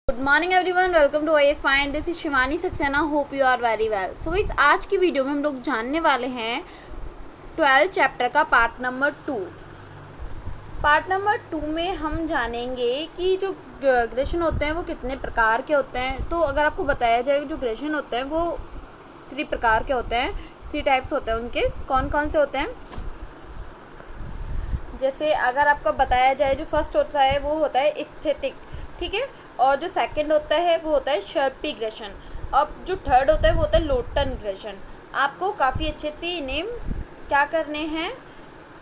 Good morning everyone, welcome to I S fine. This is Shivani Saxena. Hope you are very well. So इस आज की video में हम लोग जानने वाले हैं 12 चैप्टर का पार्ट नंबर 2। पार्ट नंबर 2 में हम जानेंगे कि जो ग्रेशन होते हैं वो कितने प्रकार के होते हैं। तो अगर आपको बताया जाए जो ग्रेशन होते हैं वो 3 प्रकार के होते हैं, 3 टाइप्स होते हैं। उनके कौन कौन से होते हैं, जैसे अगर आपको बताया जाए जो फर्स्ट होता है वो होता है एस्थेटिक, ठीक है। और जो सेकंड होता है वो होता है शर्पी ग्रेशन। अब जो थर्ड होता है वो होता है लोटन ग्रेशन। आपको काफ़ी अच्छे से नेम क्या करने हैं,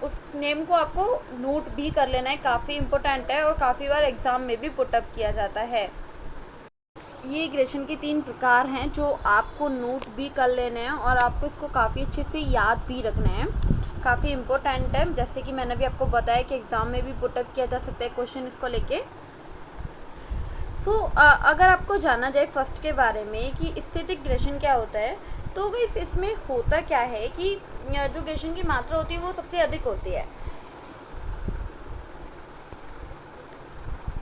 उस नेम को आपको नोट भी कर लेना है। काफ़ी इम्पोर्टेंट है और काफ़ी बार एग्ज़ाम में भी पुटअप किया जाता है। ये ग्रेशन के 3 प्रकार हैं जो आपको नोट भी कर लेने हैं और आपको इसको काफ़ी अच्छे से याद भी रखना है। काफ़ी इम्पोर्टेंट है, जैसे कि मैंने भी आपको बताया कि एग्ज़ाम में भी पुटअप किया जा सकता है क्वेश्चन इसको लेके। अगर आपको जाना जाए फर्स्ट के बारे में कि एस्थेटिक ग्रेशन क्या होता है, तो इसमें होता क्या है कि जो ग्रेशन की मात्रा होती है वो सबसे अधिक होती है।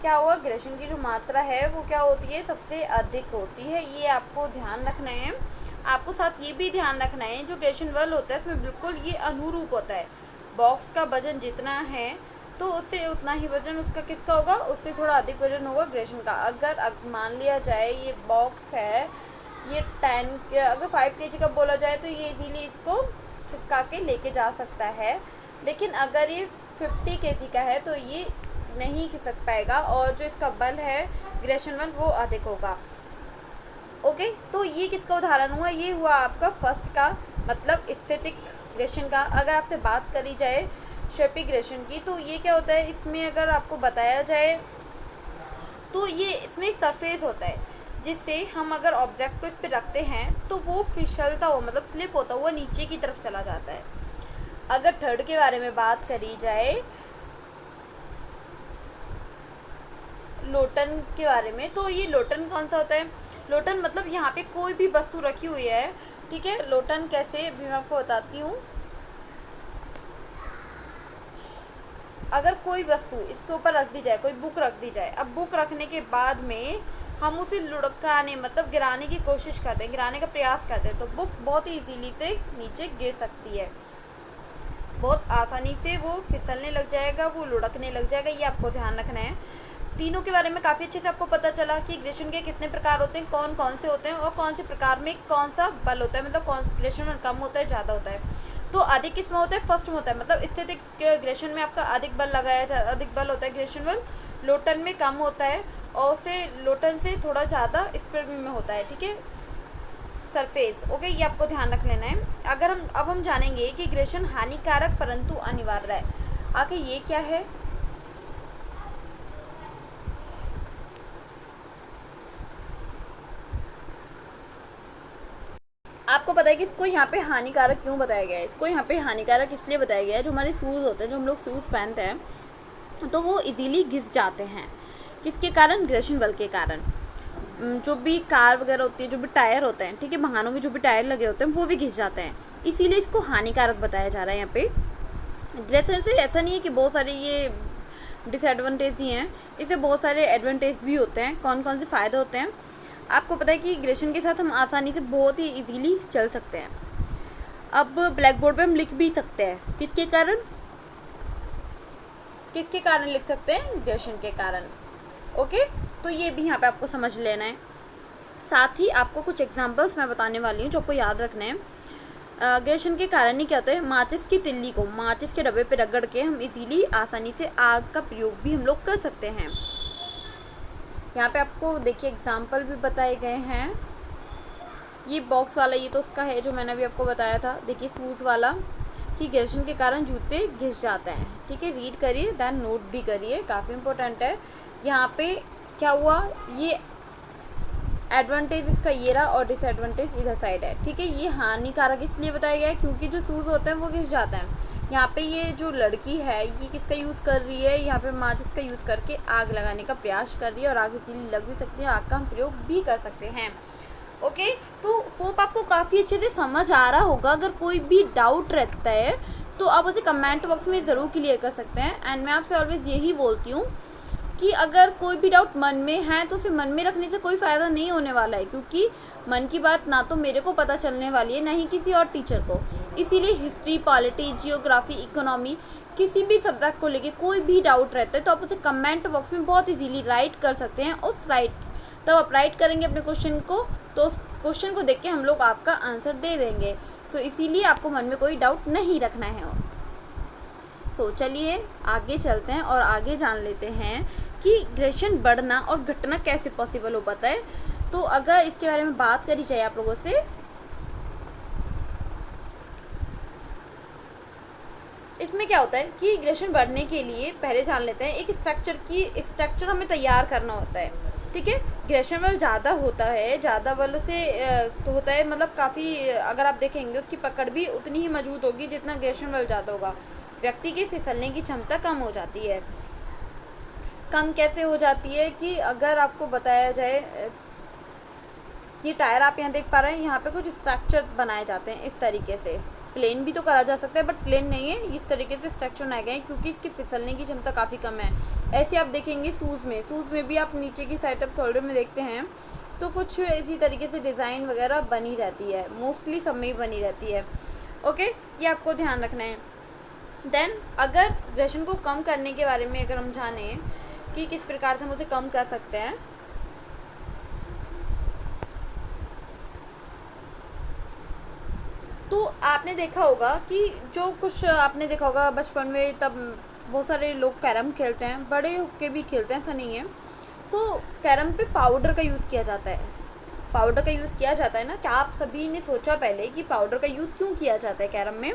क्या हुआ, ग्रेशन की जो मात्रा है वो क्या होती है, सबसे अधिक होती है। ये आपको ध्यान रखना है। आपको साथ ये भी ध्यान रखना है जो ग्रेशन बल होता है उसमें बिल्कुल ये अनुरूप होता है। बॉक्स का वजन जितना है तो उससे उतना ही वजन उसका किसका होगा, उससे थोड़ा अधिक वजन होगा ग्रेशन का। अगर मान लिया जाए ये बॉक्स है, ये 10 अगर 5 kg का बोला जाए तो ये इजीली इसको खिसका के लेके जा सकता है। लेकिन अगर ये 50 kg का है तो ये नहीं खिसक पाएगा और जो इसका बल है ग्रेशन बल वो अधिक होगा। ओके, तो ये किसका उदाहरण हुआ, ये हुआ आपका फर्स्ट का मतलब एस्थेटिक ग्रेशन का। अगर आपसे बात करी जाए शर्पी ग्रेशन की, तो ये क्या होता है, इसमें अगर आपको बताया जाए तो ये इसमें एक सरफेस होता है जिससे हम अगर ऑब्जेक्ट को इस पर रखते हैं तो वो फिसलता हुआ मतलब स्लिप होता हुआ नीचे की तरफ चला जाता है। अगर थर्ड के बारे में बात करी जाए, लोटन के बारे में, तो ये लोटन कौन सा होता है, लोटन मतलब यहाँ पे कोई भी वस्तु रखी हुई है, ठीक है। लोटन कैसे, अभी मैं आपको बताती हूँ। अगर कोई वस्तु इसके ऊपर रख दी जाए, कोई बुक रख दी जाए, अब बुक रखने के बाद में हम उसे लुढ़काने मतलब गिराने की कोशिश करते हैं, गिराने का प्रयास करते हैं, तो बुक बहुत ही इजीली से नीचे गिर सकती है। बहुत आसानी से वो फिसलने लग जाएगा, वो लुढ़कने लग जाएगा। ये आपको ध्यान रखना है। तीनों के बारे में काफ़ी अच्छे से आपको पता चला कि ग्रेशन के कितने प्रकार होते हैं, कौन कौन से होते हैं और कौन से प्रकार में कौन सा बल होता है, मतलब कौन ग्रेशन में कम होता है, ज़्यादा होता है। तो अधिक किसमें होता है, फर्स्ट में होता है, मतलब एस्थेटिक ग्रेशन में आपका अधिक बल अधिक बल होता है ग्रेशन बल। लोटन में कम होता है और उसे लोटन से थोड़ा ज़्यादा स्पीड में होता है, ठीक है, सरफेस। ओके, ये आपको ध्यान रख लेना है। अगर हम जानेंगे कि ग्रेशन हानिकारक परंतु अनिवार्य है। आगे ये क्या है, आपको पता है कि इसको यहाँ पे हानिकारक क्यों बताया गया है। इसको यहाँ पे हानिकारक इसलिए बताया गया है, जो हमारे शूज़ होते हैं, जो हम लोग शूज़ पहनते हैं तो वो इजीली घिस जाते हैं। किसके कारण, ग्रेशन बल के कारण। जो भी कार वगैरह होती है, जो भी टायर होते हैं, ठीक है, वाहनों में जो भी टायर लगे होते हैं वो भी घिस जाते हैं। इसीलिए इसको हानिकारक बताया जा रहा है यहाँ पे। ग्रेशन से ऐसा नहीं है कि बहुत सारे ये डिसएडवांटेज ही हैं, इससे बहुत सारे एडवांटेज भी होते हैं। कौन कौन से फ़ायदे होते हैं, आपको पता है कि ग्रेशन के साथ हम आसानी से बहुत ही इजीली चल सकते हैं। अब ब्लैक बोर्ड पे हम लिख भी सकते हैं, किसके कारण, किसके कारण लिख सकते हैं, ग्रेशन के कारण। ओके, तो ये भी यहाँ पे आपको समझ लेना है। साथ ही आपको कुछ एग्जांपल्स मैं बताने वाली हूँ जो आपको याद रखने हैं। ग्रेशन के कारण ही क्या होता है, माचिस की तिल्ली को माचिस के डब्बे पे रगड़ के हम इजीली आसानी से आग का प्रयोग भी हम लोग कर सकते हैं। यहाँ पे आपको देखिए एग्जाम्पल भी बताए गए हैं। ये बॉक्स वाला, ये तो उसका है जो मैंने अभी आपको बताया था। देखिए शूज़ वाला कि ग्रेशन के कारण जूते घिस जाते हैं, ठीक है। रीड करिए दैन नोट भी करिए, काफ़ी इंपॉर्टेंट है। यहाँ पे क्या हुआ, ये एडवांटेज इसका ये रहा और डिसएडवांटेज इधर साइड है, ठीक है। ये हानिकारक इसलिए बताया गया है क्योंकि जो शूज़ होते हैं वो घिस जाते हैं। यहाँ पे ये जो लड़की है ये किसका यूज़ कर रही है, यहाँ पे माचिस का यूज़ करके आग लगाने का प्रयास कर रही है और आग इसीलिए लग भी सकती है, आग का हम प्रयोग भी कर सकते हैं। ओके, तो होप आपको काफ़ी अच्छे से समझ आ रहा होगा। अगर कोई भी डाउट रहता है तो आप उसे कमेंट बॉक्स में ज़रूर क्लियर कर सकते हैं। एंड मैं आपसे ऑलवेज़ यही बोलती हूँ कि अगर कोई भी डाउट मन में है तो उसे मन में रखने से कोई फ़ायदा नहीं होने वाला है, क्योंकि मन की बात ना तो मेरे को पता चलने वाली है ना ही किसी और टीचर को। इसीलिए हिस्ट्री, पॉलिटी, जियोग्राफी, इकोनॉमी, किसी भी सब्जेक्ट को लेके कोई भी डाउट रहता है तो आप उसे कमेंट बॉक्स में बहुत इजीली राइट कर सकते हैं। तब आप राइट करेंगे अपने क्वेश्चन को तो उस क्वेश्चन को देख के हम लोग आपका आंसर दे देंगे। तो इसीलिए आपको मन में कोई डाउट नहीं रखना है। तो चलिए आगे चलते हैं और आगे जान लेते हैं कि ग्रेशन बढ़ना और घटना कैसे पॉसिबल हो पाता है। तो अगर इसके बारे में बात करी जाए आप लोगों से, इसमें क्या होता है कि ग्रेशन बढ़ने के लिए पहले जान लेते हैं एक स्ट्रक्चर हमें तैयार करना होता है। ठीक है, ग्रेशन बल ज़्यादा होता है, ज़्यादा बल से तो होता है, मतलब काफ़ी, अगर आप देखेंगे उसकी पकड़ भी उतनी ही मजबूत होगी जितना ग्रेशन बल ज़्यादा होगा। व्यक्ति की फिसलने की क्षमता कम हो जाती है। कम कैसे हो जाती है कि अगर आपको बताया जाए कि टायर आप यहाँ देख पा रहे हैं, यहाँ पे कुछ स्ट्रक्चर बनाए जाते हैं इस तरीके से। प्लेन भी तो करा जा सकता है बट प्लेन नहीं है, इस तरीके से स्ट्रक्चर बनाए गए हैं क्योंकि इसकी फिसलने की क्षमता काफ़ी कम है। ऐसे आप देखेंगे शूज़ में भी आप नीचे की साइड आप शोल्डर में देखते हैं तो कुछ इसी तरीके से डिज़ाइन वगैरह बनी रहती है, मोस्टली सब में ही बनी रहती है। ओके, ये आपको ध्यान रखना है। देन अगर ग्रेशन को कम करने के बारे में अगर हम जानें कि किस प्रकार से हम उसे कम कर सकते हैं, तो आपने देखा होगा कि जो कुछ आपने देखा होगा बचपन में, तब बहुत सारे लोग कैरम खेलते हैं, बड़े होके भी खेलते हैं, ऐसा नहीं है। सो कैरम पे पाउडर का यूज़ किया जाता है। पाउडर का यूज़ किया जाता है ना, क्या आप सभी ने सोचा पहले कि पाउडर का यूज़ क्यों किया जाता है कैरम में?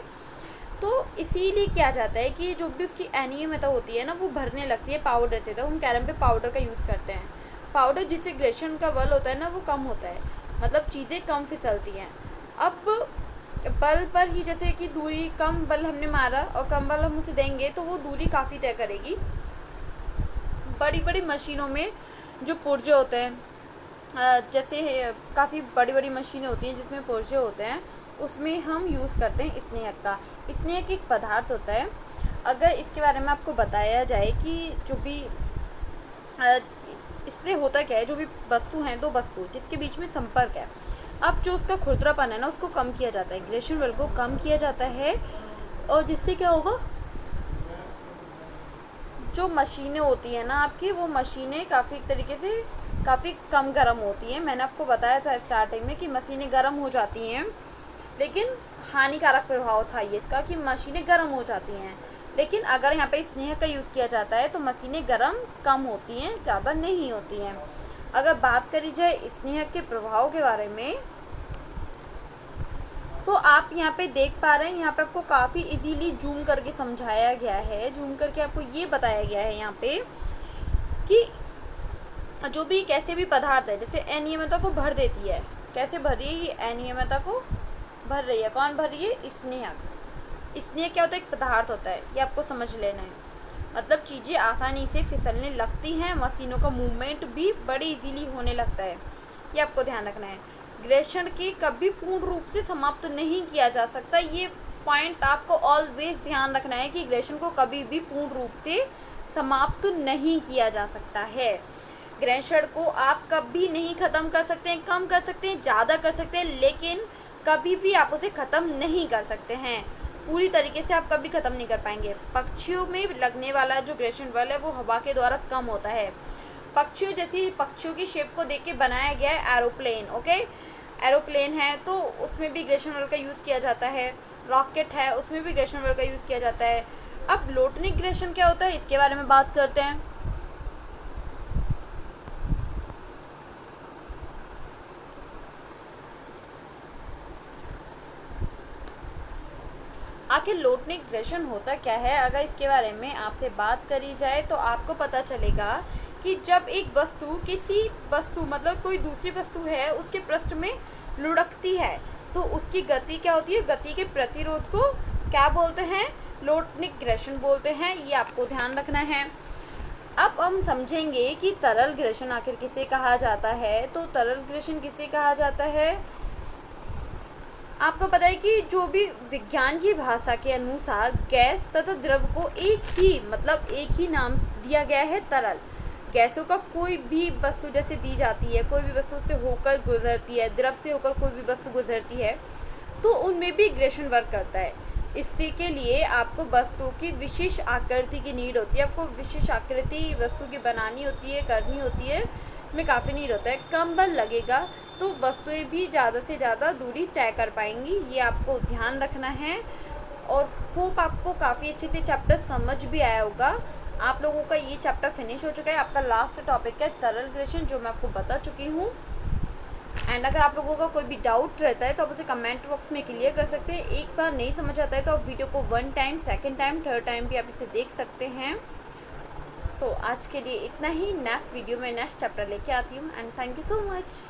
तो इसीलिए किया जाता है कि जो भी उसकी अनियमितता होती है ना वो भरने लगती है पाउडर से, तो हम कैरम पे पाउडर का यूज़ करते हैं। पाउडर जिससे ग्रेशन का बल होता है ना वो कम होता है, मतलब चीज़ें कम फिसलती हैं। अब बल पर ही, जैसे कि दूरी, कम बल हमने मारा और कम बल हम उसे देंगे तो वो दूरी काफ़ी तय करेगी। बड़ी बड़ी मशीनों में जो पुर्जे होते हैं, जैसे काफ़ी बड़ी बड़ी मशीनें होती हैं जिसमें पुर्जे होते हैं, उसमें हम यूज़ करते हैं स्नेहक का। स्नेहक एक पदार्थ होता है। अगर इसके बारे में आपको बताया जाए कि जो भी इससे होता क्या है, जो भी वस्तु हैं, दो वस्तु जिसके बीच में संपर्क है, अब जो उसका खुरदरापन है ना उसको कम किया जाता है, ग्रेशन बल को कम किया जाता है। और जिससे क्या होगा, जो मशीनें होती हैं ना आपकी, वो मशीनें काफ़ी तरीके से काफ़ी कम गर्म होती हैं। मैंने आपको बताया था स्टार्टिंग में कि मशीनें गर्म हो जाती हैं, लेकिन हानिकारक प्रभाव था ये इसका कि मशीनें गर्म हो जाती हैं। लेकिन अगर यहाँ पे स्नेह का यूज़ किया जाता है तो मशीनें गर्म कम होती हैं, ज़्यादा नहीं होती हैं। अगर बात करी जाए स्नेह के प्रभाव के बारे में, तो आप यहाँ पे देख पा रहे हैं, यहाँ पे आपको काफ़ी इजीली जूम करके समझाया गया है। जूम करके आपको ये बताया गया है यहाँ पे कि जो भी कैसे भी पदार्थ है, जैसे अनियमितता को भर देती है। कैसे भर रही है ये, अनियमितता को भर रही है। कौन भर रही है? स्नेह। स्नेह क्या होता है? एक पदार्थ होता है, ये आपको समझ लेना है। मतलब चीज़ें आसानी से फिसलने लगती हैं, मशीनों का मूवमेंट भी बड़ी इजीली होने लगता है, ये आपको ध्यान रखना है। ग्रेशन की कभी पूर्ण रूप से समाप्त नहीं किया जा सकता, ये पॉइंट आपको ऑलवेज ध्यान रखना है कि ग्रेशन को कभी भी पूर्ण रूप से समाप्त नहीं किया जा सकता है। ग्रेशन को आप कभी नहीं ख़त्म कर सकते हैं, कम कर सकते हैं, ज़्यादा कर सकते हैं, लेकिन कभी भी आप उसे ख़त्म नहीं कर सकते हैं। पूरी तरीके से आप कभी ख़त्म नहीं कर पाएंगे। पक्षियों में लगने वाला जो ग्रेशन बल है वो हवा के द्वारा कम होता है। पक्षियों जैसी पक्षियों की शेप को देख के बनाया गया है एरोप्लेन। ओके, एरोप्लेन है तो उसमें भी ग्रेशन बल का यूज़ किया जाता है। रॉकेट है उसमें भी ग्रेशन बल का यूज़ किया जाता है। अब लोटनिक ग्रेशन क्या होता है इसके बारे में बात करते हैं। आखिर लोटनिक ग्रेशन होता क्या है, अगर इसके बारे में आपसे बात करी जाए तो आपको पता चलेगा कि जब एक वस्तु किसी वस्तु मतलब कोई दूसरी वस्तु है उसके पृष्ठ में लुढ़कती है तो उसकी गति क्या होती है, गति के प्रतिरोध को क्या बोलते हैं? लोटनिक ग्रेशन बोलते हैं। ये आपको ध्यान रखना है। अब हम समझेंगे कि तरल ग्रेशन आखिर किसे कहा जाता है। तो तरल ग्रेशन किसे कहा जाता है, आपको पता है कि जो भी विज्ञान की भाषा के अनुसार गैस तथा द्रव को एक ही नाम दिया गया है, तरल। गैसों का कोई भी वस्तु जैसे दी जाती है, कोई भी वस्तु से होकर गुजरती है, द्रव से होकर कोई भी वस्तु गुजरती है, तो उनमें भी ग्रेशन वर्क करता है। इससे के लिए आपको वस्तु की विशेष आकृति की नीड होती है, आपको विशेष आकृति वस्तु की बनानी होती है, करनी होती है, में काफ़ी नीड होता है। कम बल लगेगा तो वस्तुएं भी ज़्यादा से ज़्यादा दूरी तय कर पाएंगी, ये आपको ध्यान रखना है। और होप आपको काफ़ी अच्छे से चैप्टर समझ भी आया होगा। आप लोगों का ये चैप्टर फिनिश हो चुका है। आपका लास्ट टॉपिक है तरल ग्रेशन, जो मैं आपको बता चुकी हूँ। एंड अगर आप लोगों का कोई भी डाउट रहता है तो आप उसे कमेंट बॉक्स में क्लियर कर सकते हैं। एक बार नहीं समझ आता है तो आप वीडियो को 1 time, 2nd time, 3rd time भी आप इसे देख सकते हैं। सो आज के लिए इतना ही। नेक्स्ट वीडियो में नेक्स्ट चैप्टर लेके आती हूँ। And thank you so much.